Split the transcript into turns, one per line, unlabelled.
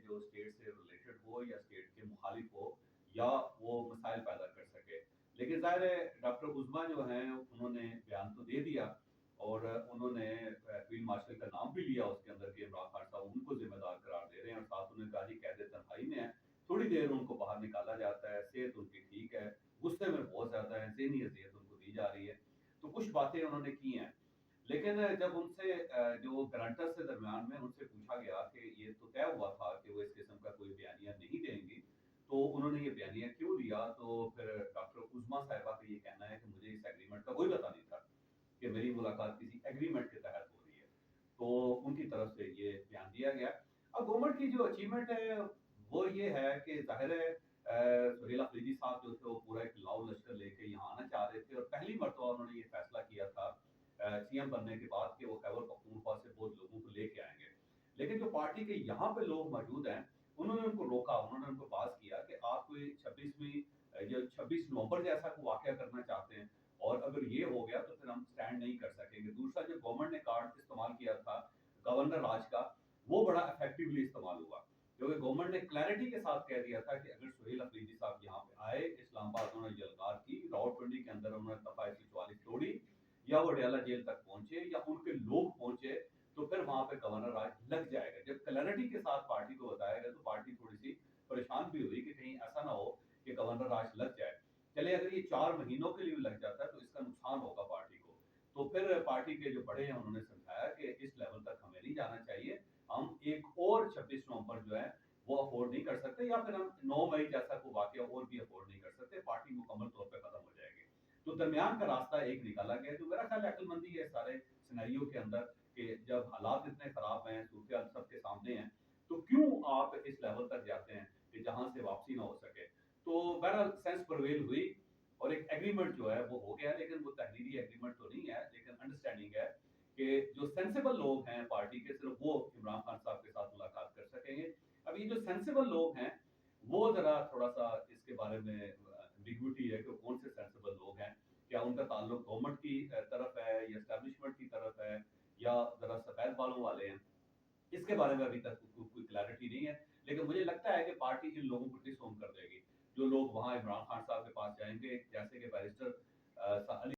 جو اسٹیٹ سے ریلیٹڈ ہو یا اسٹیٹ کے مخالف ہو یا وہ مسائل پیدا کر سکے. لیکن ظاہر ہے ڈاکٹر عظما جو ہیں انہوں نے بیان تو دے دیا اور انہوں نے فیلڈ مارشل کا نام بھی لیا اس کے اندر کہ عمران خان صاحب ان کو ذمہ دار قرار دے رہے ہیں اور ساتھ انہوں نے کہا جی قید تنہائی میں ہے, تھوڑی دیر ان کو باہر نکالا جاتا ہے, صحت ان کی ٹھیک ہے, غصے میں بہت زیادہ ہے, ذہنی اذیت ان کو دی جا رہی ہے. تو کچھ باتیں انہوں نے کی ہیں, لیکن جب ان سے جو گرانٹر سے درمیان میں ان سے پوچھا گیا کہ یہ تو طے ہوا تھا کہ وہ اس قسم کا کوئی بیانیہ نہیں دیں گی, تو انہوں نے یہ بیانیہ کیوں دیا, تو پھر ڈاکٹر عظما صاحبہ کا یہ کہنا ہے کہ مجھے اس ایگریمنٹ کا کوئی پتہ نہیں تھا کہ میری ملاقات کسی ایگریمنٹ کے تحت ہو رہی ہے. تو ان کی طرف سے یہ بیان دیا گیا. اب گورنمنٹ کی جو اچیومنٹ ہے وہ یہ ہے کہ ظاہر ہے سہیل افریدی صاحب جو تھے وہ پورا ایک لاؤ لشکر لے کے یہاں آنا چاہ رہے تھے, اور پہلی مرتبہ انہوں نے یہ فیصلہ کیا تھا سی ایم بننے کے بعد کہ وہ خیبر پختونخوا سے بہت لوگوں کو لے کے آئیں گے. لیکن جو پارٹی کے یہاں پہ لوگ موجود ہیں انہوں نے ان کو روکا, انہوں نے ان کو باز کیا کہ آپ کوئی 26 نومبر جیسا کو واقعہ کرنا چاہتے ہیں, اور اگر یہ ہو گیا تو پھر ہم سٹینڈ نہیں کر سکیں گے. دوسرا جو گورنمنٹ نے کارڈ استعمال کیا تھا گورنر راج کا, وہ بڑا افیکٹولی استعمال ہوا, کیونکہ گورنمنٹ نے کلیئرٹی کے ساتھ کہہ دیا تھا کہ اگر سہیل افریدی صاحب یہاں پہ آئے, اسلام آباد انہوں نے یلغار کی, راولپنڈی کے اندر انہوں نے دفعہ 144 توڑی, یا وہ ڈیالہ جیل تک پہنچے یا ان کے لوگ پہنچے, تو پھر وہاں پہ گورنر راج لگ جائے گا. جب کلیئرٹی کے ساتھ پارٹی کو بتایا گیا تو پارٹی تھوڑی سی پریشان بھی ہوئی کہ کہیں ایسا نہ ہو کہ گورنر راج لگ جائے. چلے اگر یہ 4 مہینوں کے لیے لگ جاتا ہے تو اس کا نقصان ہوگا پارٹی کو. تو پھر پارٹی کے جو بڑے ہیں انہوں نے سمجھایا کہ اس لیول تک ہمیں نہیں جانا چاہیے, ہم ایک اور 26 نومبر جو ہے وہ افورڈ نہیں کر سکتے, یا پھر ہم 9 مئی جیسا کوئی واقعہ اور بھی افورڈ نہیں کر سکتے, پارٹی مکمل طور پہ ختم ہو جائے گی. تو درمیان کا راستہ ایک نکالا گیا جو میرا خیال عقل مندی ہے سارے سیناریو کے اندر, کہ جب حالات اتنے خراب ہیں, صورتحال سب کے سامنے ہیں, تو کیوں آپ اس لیول تک جاتے ہیں کہ جہاں سے واپسی نہ ہو سکے. تو بہرحال سینس پرویل ہوئی اور ایک ایگریمنٹ جو ہے وہ ہو گیا, لیکن وہ تحریری ایگریمنٹ تو نہیں ہے, لیکن انڈرسٹینڈنگ ہے کہ جو سینسیبل لوگ ہیں پارٹی کے صرف وہ عمران خان صاحب کے ساتھ ملاقات کر سکیں گے. اب یہ جو سینسیبل لوگ ہیں وہ ذرا تھوڑا سا اس کے بارے میں ایمبیگوٹی ہے کہ کون سے سینسیبل لوگ ہیں, کیا ان کا تعلق گورنمنٹ کی طرف ہے یا اسٹیبلشمنٹ کی طرف ہے یا ذرا سفید بالوں والے ہیں, اس کے بارے میں ابھی تک کوئی کلیئرٹی نہیں ہے. لیکن مجھے لگتا ہے کہ پارٹی ان لوگوں کو ڈس ہوم کر دے گی جو لوگ وہاں عمران خان صاحب کے پاس جائیں گے, جیسے کہ بیرسٹر علی